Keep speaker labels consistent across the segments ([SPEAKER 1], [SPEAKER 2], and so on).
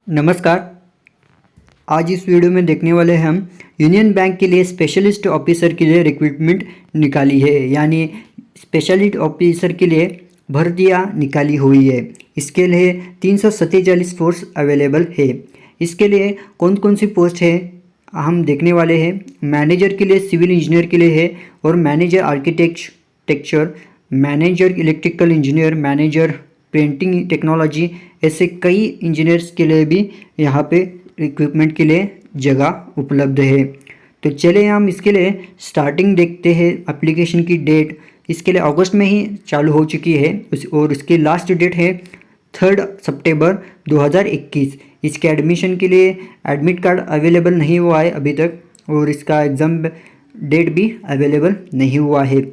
[SPEAKER 1] नमस्कार। आज इस वीडियो में देखने वाले हैं हम यूनियन बैंक के लिए स्पेशलिस्ट ऑफिसर के लिए रिक्रूटमेंट निकाली है, यानी स्पेशलिस्ट ऑफिसर के लिए भर्तियां निकाली हुई है। इसके लिए 347 पोस्ट अवेलेबल है। इसके लिए कौन कौन सी पोस्ट है हम देखने वाले हैं। मैनेजर के लिए सिविल इंजीनियर के लिए है, और manager architecture, manager electrical engineer, manager painting technology, ऐसे कई इंजीनियर्स के लिए भी यहाँ पे रिक्रूटमेंट के लिए जगह उपलब्ध है। तो चलिए हम इसके लिए स्टार्टिंग देखते हैं। एप्लीकेशन की डेट इसके लिए अगस्त में ही चालू हो चुकी है, और इसकी लास्ट डेट है 3 सितंबर 2021। इसके एडमिशन के लिए एडमिट कार्ड अवेलेबल नहीं हुआ है अभी तक, और इसका एग्ज़ाम डेट भी अवेलेबल नहीं हुआ है।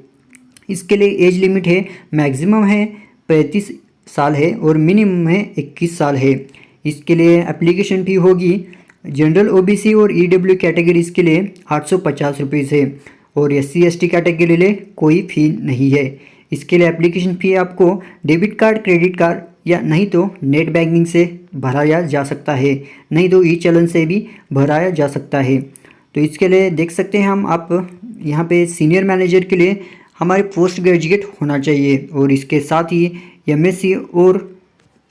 [SPEAKER 1] इसके लिए एज लिमिट है, मैक्सिमम है 35 साल है और मिनिमम है 21 साल है। इसके लिए एप्लीकेशन फ़ी होगी जनरल ओबीसी और ईडब्ल्यू कैटेगरीज के लिए 850 रुपीज़ है, और SC ST कैटेगरी के लिए कोई फ़ी नहीं है। इसके लिए एप्लीकेशन फ़ी आपको डेबिट कार्ड, क्रेडिट कार्ड या नहीं तो नेट बैंकिंग से भराया जा सकता है, नहीं तो ई चलन से भी भराया जा सकता है। तो इसके लिए देख सकते हैं हम, आप यहाँ पे सीनियर मैनेजर के लिए हमारे पोस्ट ग्रेजुएट होना चाहिए, और इसके साथ ही MSc और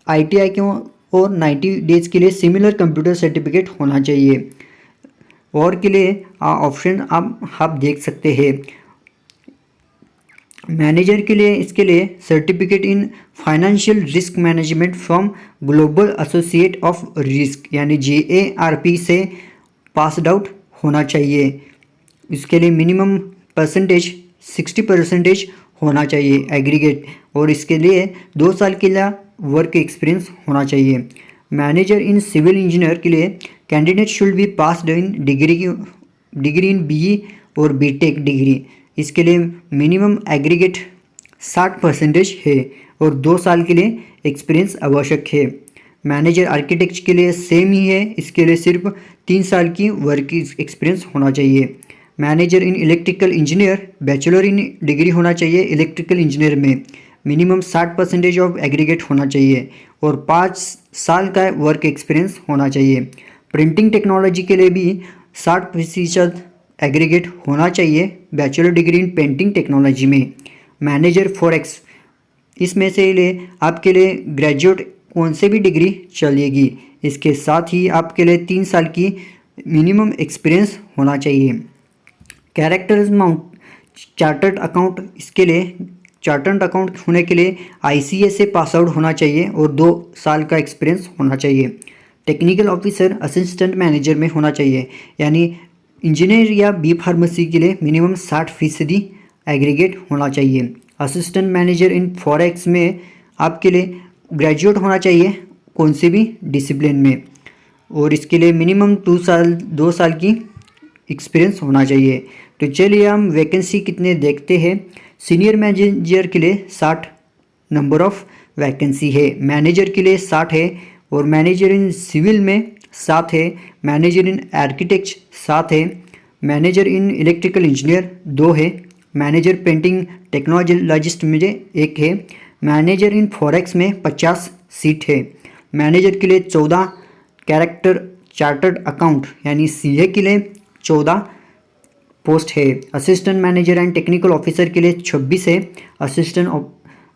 [SPEAKER 1] ITI के और 90 डेज के लिए सिमिलर कंप्यूटर सर्टिफिकेट होना चाहिए। और के लिए ऑप्शन आप देख सकते हैं। मैनेजर के लिए इसके लिए certificate in financial risk management from global associate of risk यानी GARP से पासड आउट होना चाहिए। इसके लिए मिनिमम परसेंटेज 60% होना चाहिए एग्रीगेट, और इसके लिए 2 साल के लिए वर्क एक्सपीरियंस होना चाहिए। मैनेजर इन सिविल इंजीनियर के लिए candidate should be passed in degree in BE और BTech डिग्री। इसके लिए मिनिमम एग्रीगेट 60% है, और 2 साल के लिए एक्सपीरियंस आवश्यक है। मैनेजर आर्किटेक्ट के लिए सेम ही है, इसके लिए सिर्फ 3 साल की वर्क एक्सपीरियंस होना चाहिए। Manager in electrical engineer bachelor in degree होना चाहिए इलेक्ट्रिकल इंजीनियर में, मिनिमम 60% ऑफ एग्रीगेट होना चाहिए, और 5 साल का वर्क एक्सपीरियंस होना चाहिए। प्रिंटिंग टेक्नोलॉजी के लिए भी 60% एग्रीगेट होना चाहिए, bachelor degree in painting technology में। मैनेजर फॉरेक्स, इसमें से ले आपके लिए ग्रेजुएट कौन से भी डिग्री चलेगी। इसके साथ ही आपके लिए 3 साल की मिनिमम एक्सपीरियंस होना चाहिए। कैरेक्टर्स माउंट चार्टर्ड अकाउंट, इसके लिए चार्टर्ड अकाउंट होने के लिए ICA से पास आउट होना चाहिए, और 2 साल का एक्सपीरियंस होना चाहिए। टेक्निकल ऑफिसर असिस्टेंट मैनेजर में होना चाहिए, यानी इंजीनियर या बी फार्मेसी के लिए मिनिमम 60% एग्रीगेट होना चाहिए। असिस्टेंट मैनेजर इन फॉरेक्स में आपके लिए ग्रेजुएट होना चाहिए कौन से भी डिसिप्लिन में, और इसके लिए मिनिमम 2 साल की एक्सपीरियंस होना चाहिए। तो चलिए हम वैकेंसी कितने देखते हैं। सीनियर मैनेजर के लिए 60 नंबर ऑफ वैकेंसी है, मैनेजर के लिए 60 है, और मैनेजर इन सिविल में 7 है, मैनेजर इन आर्किटेक्ट 7 है, मैनेजर इन इलेक्ट्रिकल इंजीनियर 2 है, मैनेजर पेंटिंग टेक्नोलॉजिस्ट में 1 है, मैनेजर इन फॉरेक्स में 50 सीट है, मैनेजर के लिए 14, कैरेक्टर चार्टर्ड अकाउंट यानी CA के लिए 14 पोस्ट है, assistant manager and technical officer के लिए 26 है,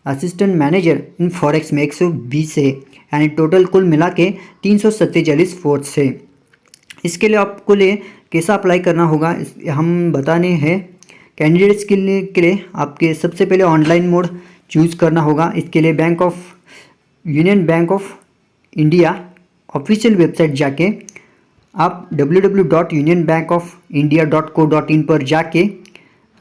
[SPEAKER 1] असिस्टेंट मैनेजर इन फॉरेक्स में 120 है, यानी टोटल कुल मिला के 347 पोस्ट है। इसके लिए आपको कैसा अप्लाई करना होगा हम बताने हैं। कैंडिडेट्स के लिए आपके सबसे पहले ऑनलाइन मोड चूज़ करना होगा। इसके लिए union bank of India official website जाके आप www.unionbankofindia.co.in पर जाके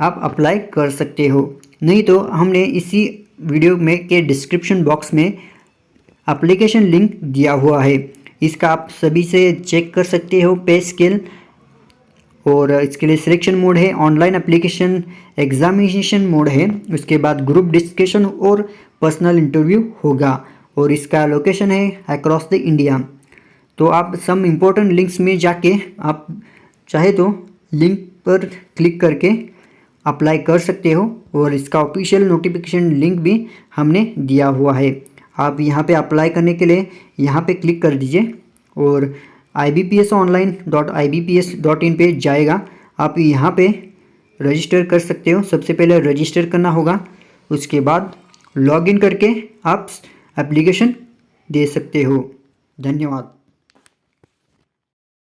[SPEAKER 1] आप अप्लाई कर सकते हो, नहीं तो हमने इसी वीडियो में के डिस्क्रिप्शन बॉक्स में एप्लीकेशन लिंक दिया हुआ है, इसका आप सभी से चेक कर सकते हो पे स्केल। और इसके लिए सिलेक्शन मोड है, ऑनलाइन एप्लीकेशन एग्जामिनेशन मोड है, उसके बाद ग्रुप डिस्कशन और पर्सनल इंटरव्यू होगा, और इसका लोकेशन है अक्रॉस द इंडिया। तो आप सम इम्पोर्टेंट लिंक्स में जाके आप चाहे तो लिंक पर क्लिक करके अप्लाई कर सकते हो, और इसका ऑफिशियल नोटिफिकेशन लिंक भी हमने दिया हुआ है। आप यहाँ पे अप्लाई करने के लिए यहाँ पे क्लिक कर दीजिए, और IBPSonline.ibps.in पे जाएगा। आप यहाँ पे रजिस्टर कर सकते हो। सबसे पहले रजिस्टर करना होगा, उसके बाद लॉगिन करके आप एप्लीकेशन दे सकते हो। धन्यवाद।